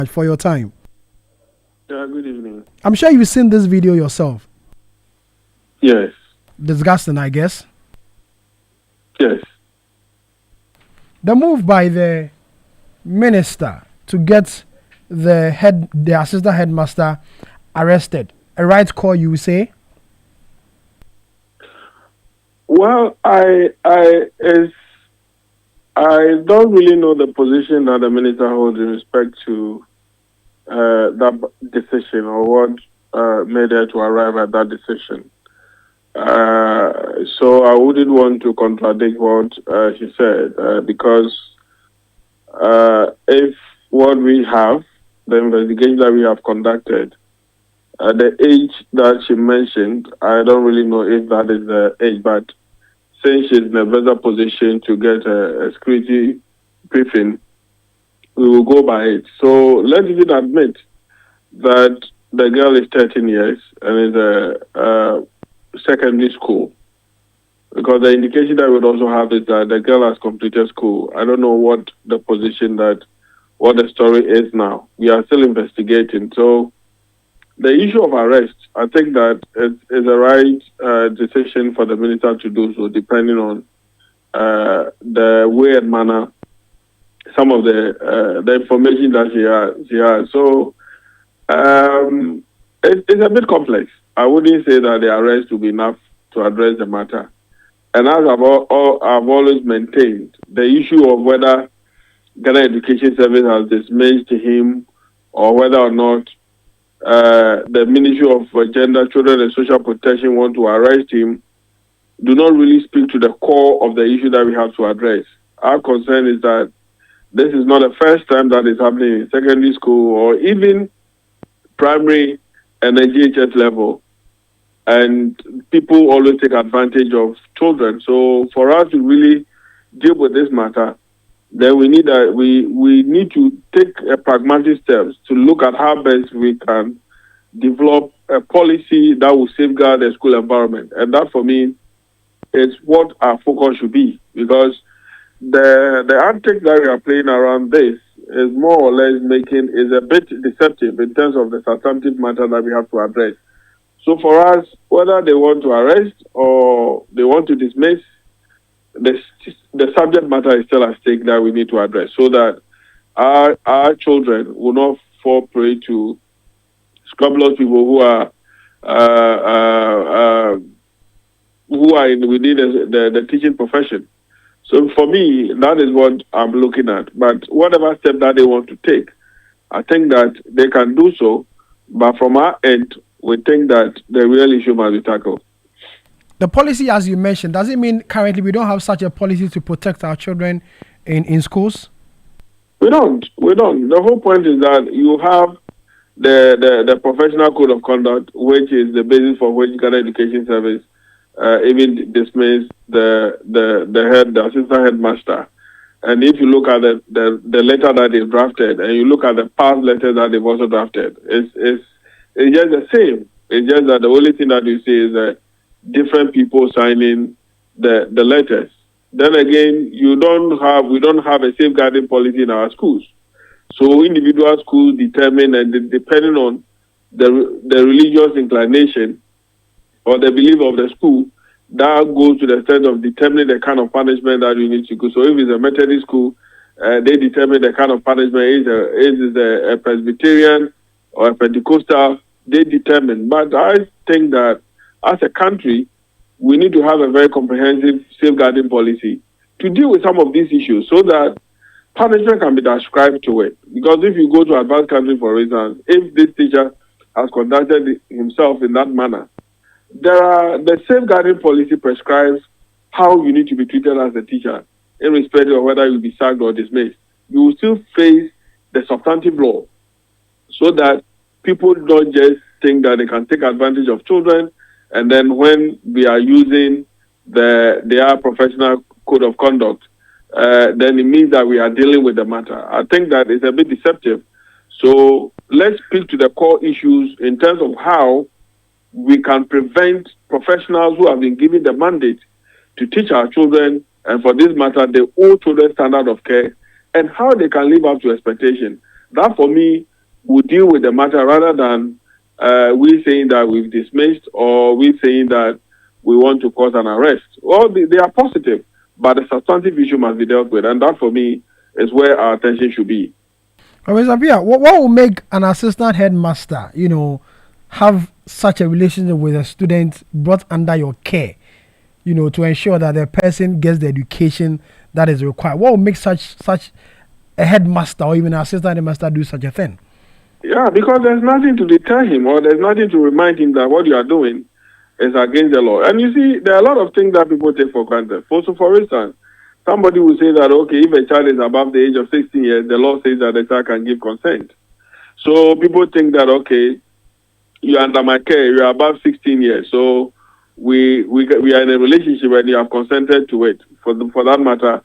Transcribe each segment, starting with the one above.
for your time. Yeah, good evening. I'm sure you've seen this video yourself. Yes. Disgusting, I guess. Yes. The move by the minister to get the assistant headmaster arrested. A right call, you say? Well, I don't really know the position that the minister holds in respect to that decision or what made her to arrive at that decision. So I wouldn't want to contradict what she said because if what we have, the investigation that we have conducted, the age that she mentioned, I don't really know if that is the age, but since she's in a better position to get a security briefing, we will go by it. So let's even admit that the girl is 13 years and is a secondary school. Because the indication that we would also have is that the girl has completed school. I don't know what the position what the story is now. We are still investigating. So the issue of arrest, I think that is a right decision for the minister to do so, depending on the way and manner, some of the information that she has. So it's a bit complex. I wouldn't say that the arrest will be enough to address the matter. And as I've always maintained, the issue of whether Ghana Education Service has dismissed him or whether or not the Ministry of Gender, Children and Social Protection want to arrest him do not really speak to the core of the issue that we have to address. Our concern is that this is not the first time that is happening in secondary school or even primary and the GHS level. And people always take advantage of children. So for us to really deal with this matter, then we need to take a pragmatic steps to look at how best we can develop a policy that will safeguard the school environment. And that for me is what our focus should be, because the antics that we are playing around this is more or less is a bit deceptive in terms of the substantive matter that we have to address. So for us, whether they want to arrest or they want to dismiss, the subject matter is still at stake that we need to address, so that our children will not fall prey to scrupulous people who are within the teaching profession. So for me, that is what I'm looking at. But whatever step that they want to take, I think that they can do so. But from our end, we think that the real issue must be tackled. The policy, as you mentioned, does it mean currently we don't have such a policy to protect our children in schools? We don't. The whole point is that you have the professional code of conduct, which is the basis for which Ghana Education Service even dismissed the assistant headmaster. And if you look at the letter that they drafted, and you look at the past letters that they've also drafted, it's just the same. It's just that the only thing that you see is that different people signing the letters. Then again, we don't have a safeguarding policy in our schools. So individual schools determine, and depending on the religious inclination or the belief of the school, that goes to the extent of determining the kind of punishment that you need to go. So if it's a Methodist school, they determine the kind of punishment. Is a Presbyterian or a Pentecostal, they determine. But I think that as a country, we need to have a very comprehensive safeguarding policy to deal with some of these issues, so that punishment can be ascribed to it. Because if you go to advanced country, for instance, if this teacher has conducted himself in that manner, the safeguarding policy prescribes how you need to be treated as a teacher, irrespective of whether you'll be sacked or dismissed. You will still face the substantive law, so that people don't just think that they can take advantage of children, and then when we are using their professional code of conduct, then it means that we are dealing with the matter. I think that it's a bit deceptive. So let's speak to the core issues in terms of how we can prevent professionals who have been given the mandate to teach our children, and for this matter, the old children standard of care, and how they can live up to expectation. That, for me, will deal with the matter rather than we saying that we've dismissed or we saying that we want to cause an arrest. Well, they are positive, but the substantive issue must be dealt with, and that for me is where our attention should be. Mr. Appiah, what will make an assistant headmaster, have such a relationship with a student brought under your care, to ensure that the person gets the education that is required? What will make such a headmaster or even an assistant headmaster do such a thing? Yeah, because there's nothing to deter him or there's nothing to remind him that what you are doing is against the law. And you see, there are a lot of things that people take for granted. So for instance, somebody will say that, okay, if a child is above the age of 16 years, the law says that the child can give consent. So people think that, okay, you're under my care, you're above 16 years. So we are in a relationship and you have consented to it. For that matter,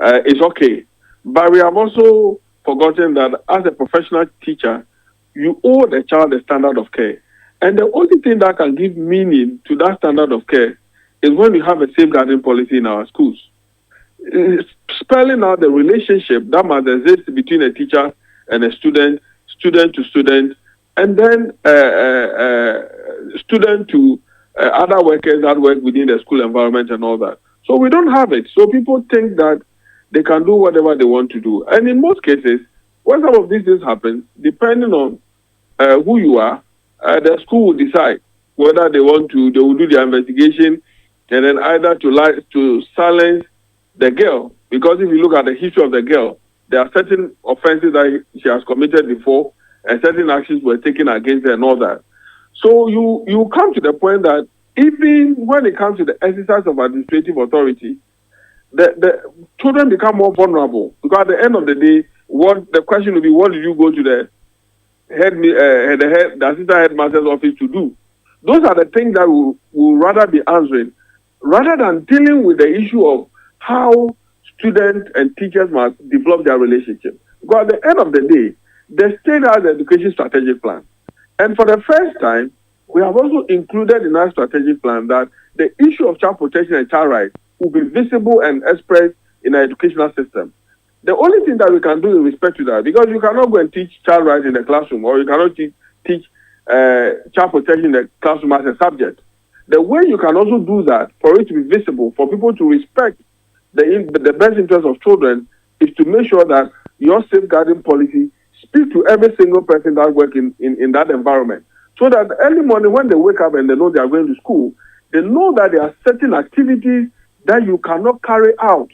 it's okay. But we have also forgotten that as a professional teacher, you owe the child a standard of care. And the only thing that can give meaning to that standard of care is when we have a safeguarding policy in our schools. It's spelling out the relationship that must exist between a teacher and a student, student to student, and then student to other workers that work within the school environment and all that. So we don't have it. So people think that they can do whatever they want to do. And in most cases, when some of these things happen, depending on who you are, the school will decide whether they will do their investigation and then either to silence the girl. Because if you look at the history of the girl, there are certain offenses that she has committed before and certain actions were taken against her and all that. So you come to the point that even when it comes to the exercise of administrative authority, the children become more vulnerable because at the end of the day, the question will be, what did you go to the assistant headmaster's office to do? Those are the things that will rather be answering, rather than dealing with the issue of how students and teachers must develop their relationship. Because at the end of the day, the state has the education strategic plan. And for the first time, we have also included in our strategic plan that the issue of child protection and child rights will be visible and expressed in our educational system. The only thing that we can do in respect to that, because you cannot go and teach child rights in the classroom, or you cannot teach child protection in the classroom as a subject. The way you can also do that, for it to be visible, for people to respect the best interest of children, is to make sure that your safeguarding policy speaks to every single person that works in that environment. So that early morning when they wake up and they know they are going to school, they know that there are certain activities that you cannot carry out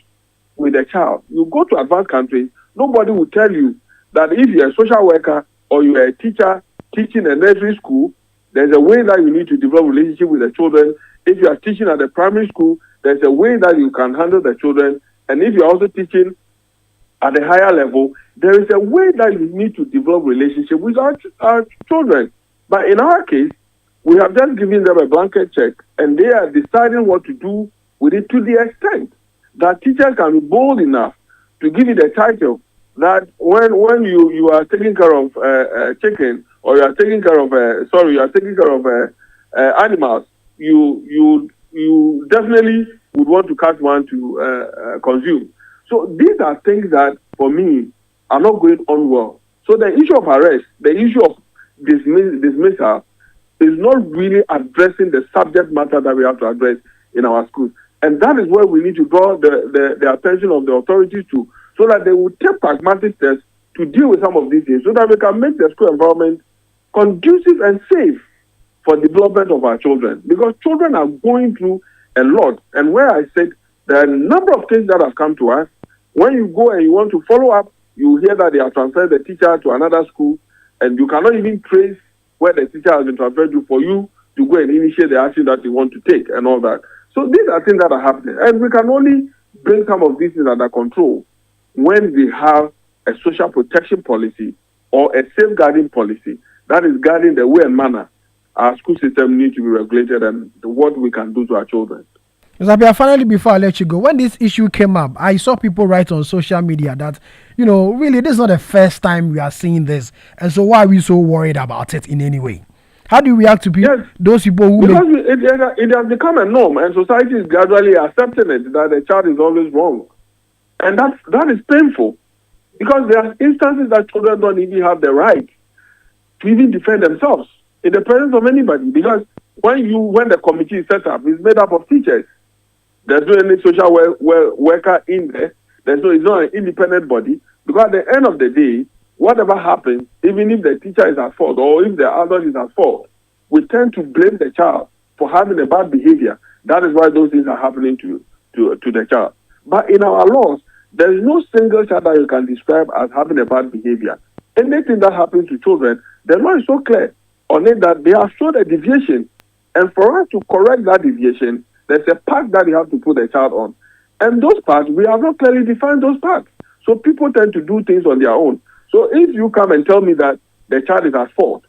with a child. You go to advanced countries, nobody will tell you that if you're a social worker or you're a teacher teaching a nursery school, there's a way that you need to develop relationship with the children. If you are teaching at the primary school, there's a way that you can handle the children. And if you're also teaching at a higher level, there is a way that you need to develop relationship with our children. But in our case, we have just given them a blanket check and they are deciding what to do with it, to the extent that teachers can be bold enough to give it a title that when you are taking care of chicken, or you are taking care of animals, you definitely would want to catch one to consume. So these are things that for me are not going on well. So the issue of arrest, the issue of dismissal is not really addressing the subject matter that we have to address in our schools. And that is where we need to draw the attention of the authorities to, so that they will take pragmatic steps to deal with some of these things, so that we can make the school environment conducive and safe for development of our children. Because children are going through a lot. And where I said there are a number of cases that have come to us, when you go and you want to follow up, you hear that they have transferred the teacher to another school, and you cannot even trace where the teacher has been transferred to for you to go and initiate the action that you want to take and all that. So these are things that are happening. And we can only bring some of these things under control when we have a social protection policy or a safeguarding policy that is guarding the way and manner our school system needs to be regulated and what we can do to our children. Appiah, finally, before I let you go, when this issue came up, I saw people write on social media that, really, this is not the first time we are seeing this. And so why are we so worried about it in any way? How do you react to people, those people who... Because it has become a norm, and society is gradually accepting it, that the child is always wrong. And that is painful. Because there are instances that children don't even have the right to even defend themselves in the presence of anybody. Because when the committee is set up, it's made up of teachers. There's no any social worker in there. It's not an independent body. Because at the end of the day, whatever happens, even if the teacher is at fault or if the adult is at fault, we tend to blame the child for having a bad behavior. That is why those things are happening to the child. But in our laws, there is no single child that you can describe as having a bad behavior. Anything that happens to children, the law is so clear on it that they have shown a deviation. And for us to correct that deviation, there's a path that you have to put the child on. And those paths, we have not clearly defined those paths. So people tend to do things on their own. So if you come and tell me that the child is at fault,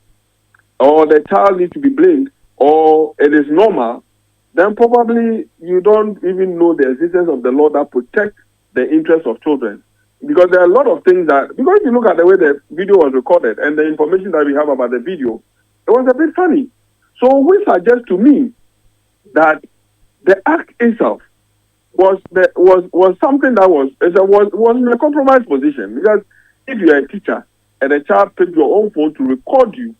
or the child needs to be blamed, or it is normal, then probably you don't even know the existence of the law that protects the interests of children. Because there are a lot of things that, because if you look at the way the video was recorded and the information that we have about the video, it was a bit funny. So we suggest to me that the act itself was something that was in a compromised position. Because if you're a teacher and a child picks your own phone to record you,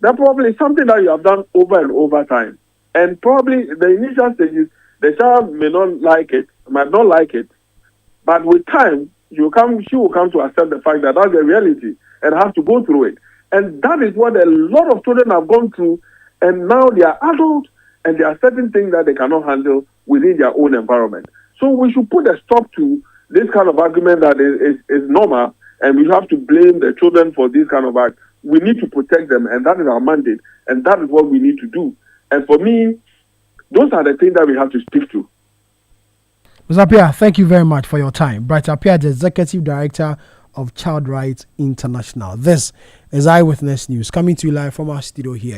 that probably is something that you have done over and over time. And probably the initial stages, the child might not like it, but with time, she will come to accept the fact that that's a reality and have to go through it. And that is what a lot of children have gone through, and now they are adults, and there are certain things that they cannot handle within their own environment. So we should put a stop to this kind of argument that is normal, and we have to blame the children for this kind of act. We need to protect them, and that is our mandate, and that is what we need to do. And for me, those are the things that we have to stick to. Mr. Appiah, thank you very much for your time. Bright Appiah, the Executive Director of Child Rights International. This is Eyewitness News, coming to you live from our studio here.